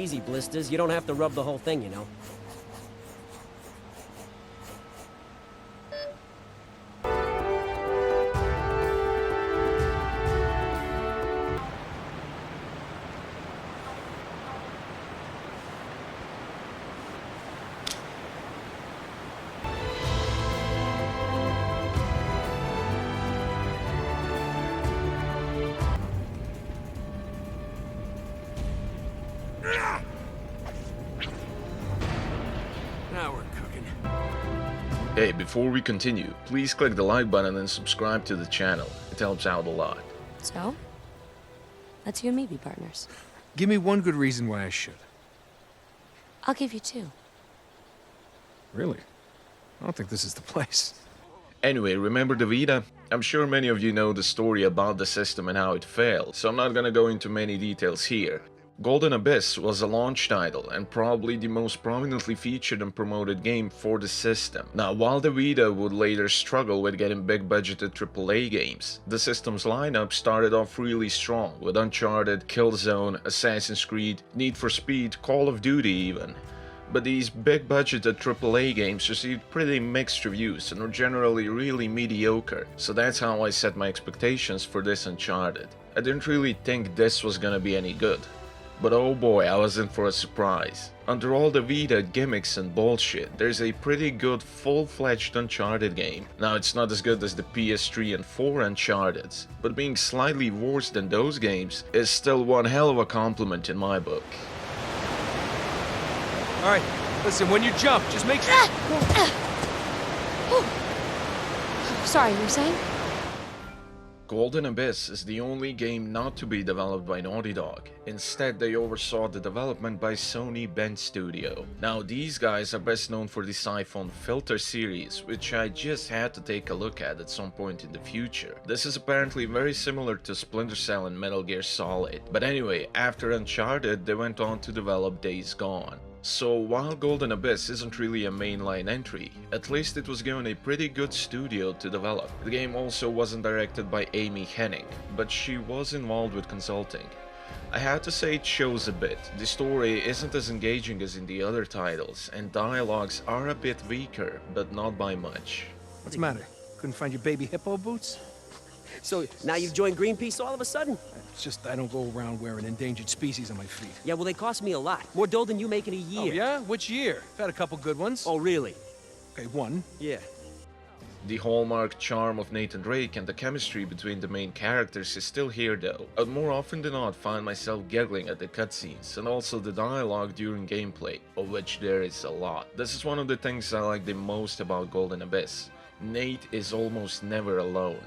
Easy, Blisters. You don't have to rub the whole thing, you know. Now we're cooking. Hey, before we continue, please click the like button and subscribe to the channel. It helps out a lot. So, let's you and me be partners. Give me one good reason why I should. I'll give you two. Really? I don't think this is the place. Anyway, remember the Vita? I'm sure many of you know the story about the system and how it failed, so I'm not gonna go into many details here. Golden Abyss was a launch title and probably the most prominently featured and promoted game for the system. Now, while the Vita would later struggle with getting big-budgeted AAA games, the system's lineup started off really strong with Uncharted, Killzone, Assassin's Creed, Need for Speed, Call of Duty even. But these big-budgeted AAA games received pretty mixed reviews and were generally really mediocre, so that's how I set my expectations for this Uncharted. I didn't really think this was gonna be any good. But oh boy, I was in for a surprise. Under all the Vita gimmicks and bullshit, there's a pretty good full-fledged Uncharted game. Now, it's not as good as the PS3 and 4 Uncharted's, but being slightly worse than those games is still one hell of a compliment in my book. Alright, listen, when you jump, just make sure... Sorry, you were saying? Golden Abyss is the only game not to be developed by Naughty Dog. Instead, they oversaw the development by Sony Bend Studio. Now, these guys are best known for the Siphon Filter series, which I just had to take a look at some point in the future. This is apparently very similar to Splinter Cell and Metal Gear Solid. But anyway, after Uncharted, they went on to develop Days Gone. So while Golden Abyss isn't really a mainline entry, at least it was given a pretty good studio to develop. The game also wasn't directed by Amy Hennig, but she was involved with consulting. I have to say it shows a bit. The story isn't as engaging as in the other titles, and dialogues are a bit weaker, but not by much. What's the matter? Couldn't find your baby hippo boots? So, now you've joined Greenpeace all of a sudden? It's just I don't go around wearing endangered species on my feet. Yeah, well, they cost me a lot. More dough than you make in a year. Oh, yeah? Which year? I've had a couple good ones. Oh, really? Okay, one. Yeah. The hallmark charm of Nathan Drake and the chemistry between the main characters is still here though. I'd more often than not find myself giggling at the cutscenes and also the dialogue during gameplay, of which there is a lot. This is one of the things I like the most about Golden Abyss. Nate is almost never alone.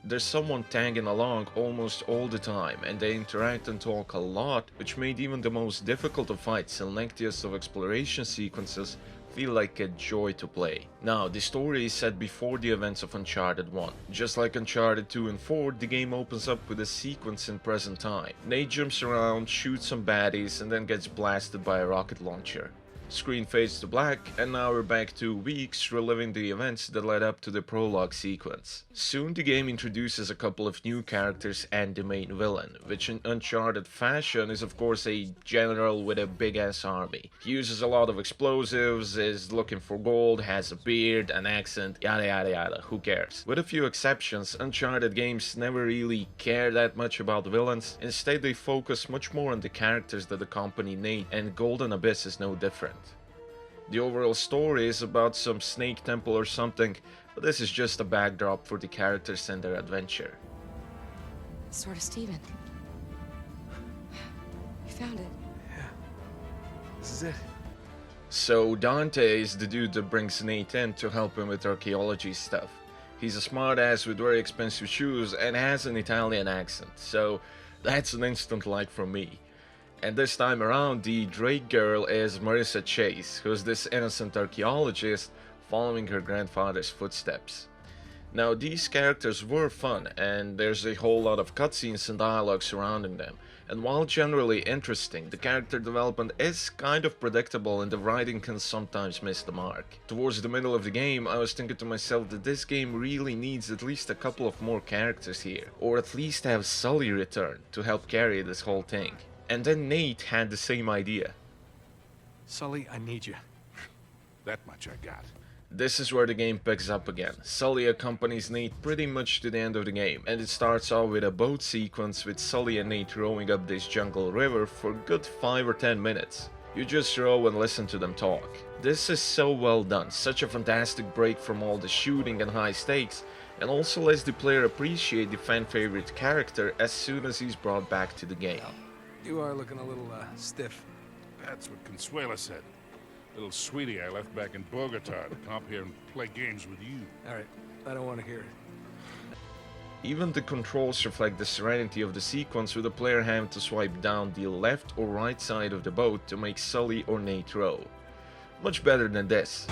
There's someone tagging along almost all the time, and they interact and talk a lot, which made even the most difficult of fights and lengthiest of exploration sequences feel like a joy to play. Now, the story is set before the events of Uncharted 1. Just like Uncharted 2 and 4, the game opens up with a sequence in present time. Nate jumps around, shoots some baddies, and then gets blasted by a rocket launcher. Screen fades to black, and now we're back 2 weeks reliving the events that led up to the prologue sequence. Soon the game introduces a couple of new characters and the main villain, which in Uncharted fashion is of course a general with a big ass army. He uses a lot of explosives, is looking for gold, has a beard, an accent, yada yada yada, who cares. With a few exceptions, Uncharted games never really care that much about villains, instead they focus much more on the characters that accompany Nate, and Golden Abyss is no different. The overall story is about some snake temple or something, but this is just a backdrop for the characters and their adventure. Sort of Steven. You found it. Yeah. This is it. So Dante is the dude that brings Nate in to help him with archaeology stuff. He's a smartass with very expensive shoes and has an Italian accent, so that's an instant like from me. And this time around, the Drake girl is Marissa Chase, who's this innocent archaeologist following her grandfather's footsteps. Now, these characters were fun, and there's a whole lot of cutscenes and dialogue surrounding them. And while generally interesting, the character development is kind of predictable and the writing can sometimes miss the mark. Towards the middle of the game, I was thinking to myself that this game really needs at least a couple of more characters here, or at least have Sully return to help carry this whole thing. And then Nate had the same idea. Sully, I need you. That much I got. This is where the game picks up again. Sully accompanies Nate pretty much to the end of the game, and it starts off with a boat sequence with Sully and Nate rowing up this jungle river for a good 5 or 10 minutes. You just row and listen to them talk. This is so well done, such a fantastic break from all the shooting and high stakes, and also lets the player appreciate the fan favorite character as soon as he's brought back to the game. You are looking a little, stiff. That's what Consuela said. Little sweetie I left back in Bogota to come up here and play games with you. Alright, I don't want to hear it. Even the controls reflect the serenity of the sequence, with the player having to swipe down the left or right side of the boat to make Sully or Nate row. Much better than this.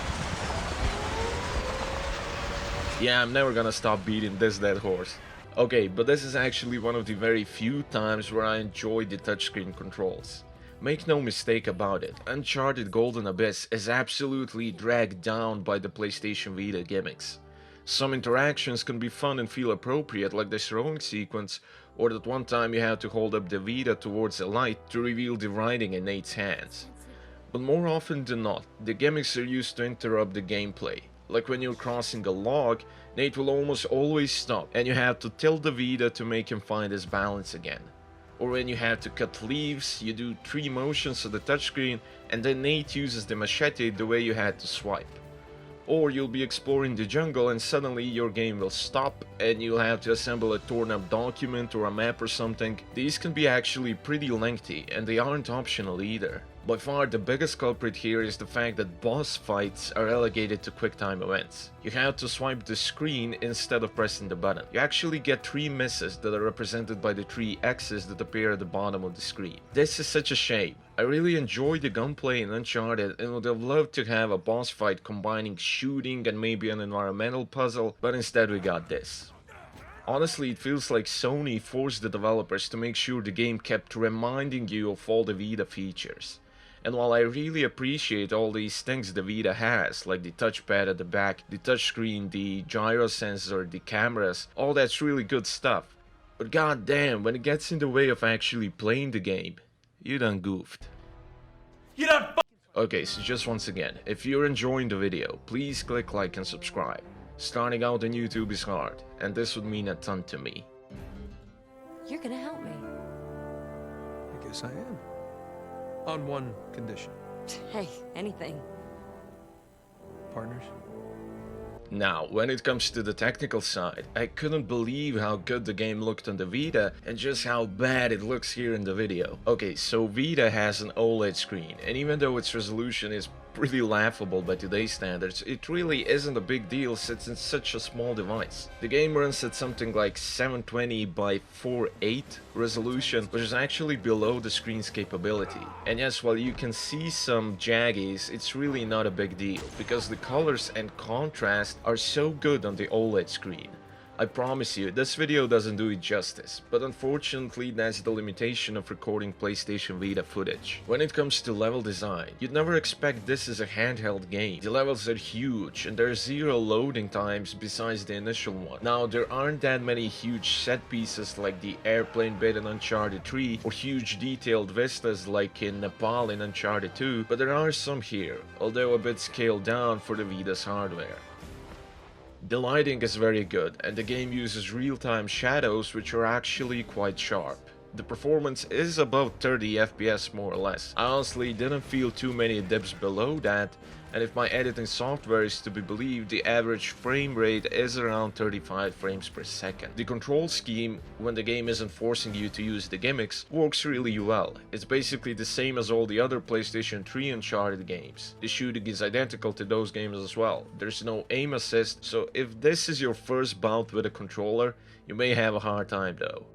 Yeah, I'm never gonna stop beating this dead horse. Okay, but this is actually one of the very few times where I enjoy the touchscreen controls. Make no mistake about it, Uncharted Golden Abyss is absolutely dragged down by the PlayStation Vita gimmicks. Some interactions can be fun and feel appropriate, like this rowing sequence, or that one time you had to hold up the Vita towards a light to reveal the writing in Nate's hands. But more often than not, the gimmicks are used to interrupt the gameplay. Like when you're crossing a log, Nate will almost always stop, and you have to tilt the Vita to make him find his balance again. Or when you have to cut leaves, you do 3 motions of the touchscreen, and then Nate uses the machete the way you had to swipe. Or you'll be exploring the jungle and suddenly your game will stop and you'll have to assemble a torn up document or a map or something. These can be actually pretty lengthy, and they aren't optional either. By far the biggest culprit here is the fact that boss fights are relegated to QuickTime events. You have to swipe the screen instead of pressing the button. You actually get 3 misses that are represented by the 3 X's that appear at the bottom of the screen. This is such a shame. I really enjoyed the gunplay in Uncharted and would have loved to have a boss fight combining shooting and maybe an environmental puzzle, but instead we got this. Honestly, it feels like Sony forced the developers to make sure the game kept reminding you of all the Vita features. And while I really appreciate all these things the Vita has, like the touchpad at the back, the touchscreen, the gyro sensor, the cameras, all that's really good stuff. But goddamn, when it gets in the way of actually playing the game, you done goofed. You done Okay, so just once again, if you're enjoying the video, please click like and subscribe. Starting out on YouTube is hard, and this would mean a ton to me. You're gonna help me. I guess I am. On one condition. Hey, anything. Partners? Now, when it comes to the technical side, I couldn't believe how good the game looked on the Vita and just how bad it looks here in the video. Okay, so Vita has an OLED screen, and even though its resolution is pretty laughable by today's standards, it really isn't a big deal since it's such a small device. The game runs at something like 720 by 480 resolution, which is actually below the screen's capability. And yes, while you can see some jaggies, it's really not a big deal, because the colors and contrast are so good on the OLED screen. I promise you, this video doesn't do it justice, but unfortunately that's the limitation of recording PlayStation Vita footage. When it comes to level design, you'd never expect this as a handheld game. The levels are huge, and there's 0 loading times besides the initial one. Now, there aren't that many huge set pieces like the airplane bit in Uncharted 3, or huge detailed vistas like in Nepal in Uncharted 2, but there are some here, although a bit scaled down for the Vita's hardware. The lighting is very good, and the game uses real-time shadows which are actually quite sharp. The performance is above 30 FPS more or less. I honestly didn't feel too many dips below that, and if my editing software is to be believed, the average frame rate is around 35 frames per second. The control scheme, when the game isn't forcing you to use the gimmicks, works really well. It's basically the same as all the other PlayStation 3 Uncharted games. The shooting is identical to those games as well. There's no aim assist, so if this is your first bout with a controller, you may have a hard time though.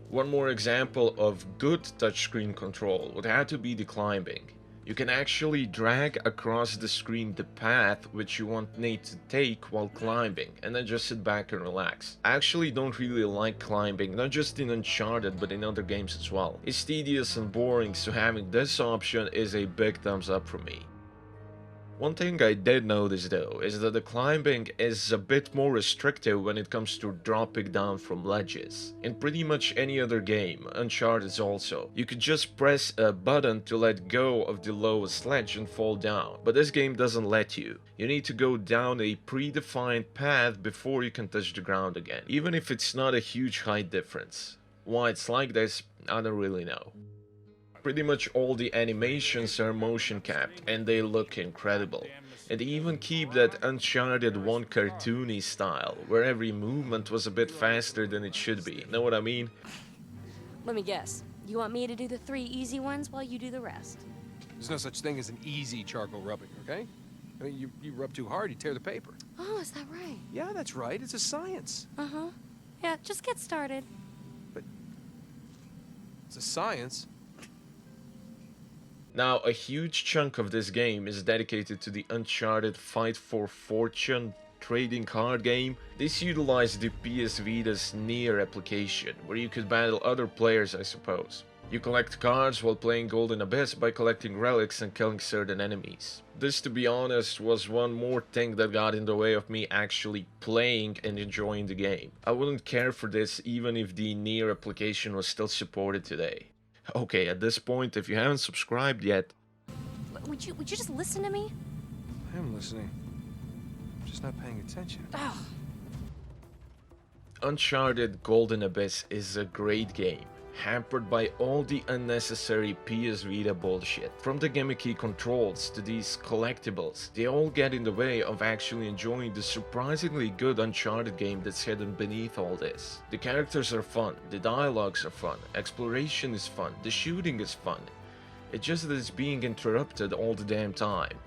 One more example of good touchscreen control would have to be the climbing. You can actually drag across the screen the path which you want Nate to take while climbing, and then just sit back and relax. I actually don't really like climbing, not just in Uncharted but in other games as well. It's tedious and boring, so having this option is a big thumbs up for me. One thing I did notice though is that the climbing is a bit more restrictive when it comes to dropping down from ledges. In pretty much any other game, Uncharted also, you could just press a button to let go of the lowest ledge and fall down, but this game doesn't let you. You need to go down a predefined path before you can touch the ground again, even if it's not a huge height difference. Why it's like this, I don't really know. Pretty much all the animations are motion capped and they look incredible. And they even keep that Uncharted 1 cartoony style, where every movement was a bit faster than it should be. Know what I mean? Let me guess. You want me to do the 3 easy ones while you do the rest? There's no such thing as an easy charcoal rubbing, okay? I mean, you rub too hard, you tear the paper. Oh, is that right? Yeah, that's right. It's a science. Uh-huh. Yeah, just get started. But it's a science. Now, a huge chunk of this game is dedicated to the Uncharted Fight for Fortune trading card game. This utilized the PS Vita's Nier application, where you could battle other players, I suppose. You collect cards while playing Golden Abyss by collecting relics and killing certain enemies. This, to be honest, was one more thing that got in the way of me actually playing and enjoying the game. I wouldn't care for this even if the Nier application was still supported today. Okay, at this point, if you haven't subscribed yet... Would you just listen to me? I am listening. I'm just not paying attention. Oh. Uncharted Golden Abyss is a great game, hampered by all the unnecessary PS Vita bullshit. From the gimmicky controls to these collectibles, they all get in the way of actually enjoying the surprisingly good Uncharted game that's hidden beneath all this. The characters are fun, the dialogues are fun, exploration is fun, the shooting is fun. It's just that it's being interrupted all the damn time.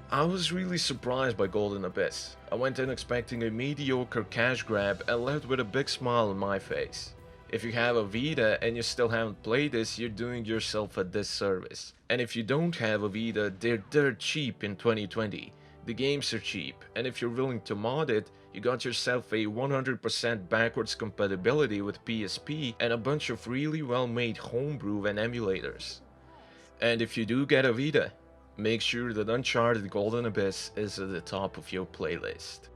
I was really surprised by Golden Abyss. I went in expecting a mediocre cash grab and left with a big smile on my face. If you have a Vita and you still haven't played this, you're doing yourself a disservice. And if you don't have a Vita, they're dirt cheap in 2020. The games are cheap, and if you're willing to mod it, you got yourself a 100% backwards compatibility with PSP and a bunch of really well-made homebrew and emulators. And if you do get a Vita, make sure that Uncharted Golden Abyss is at the top of your playlist.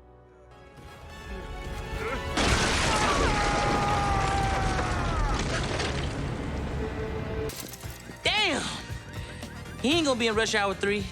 Damn! He ain't gonna be in Rush Hour 3.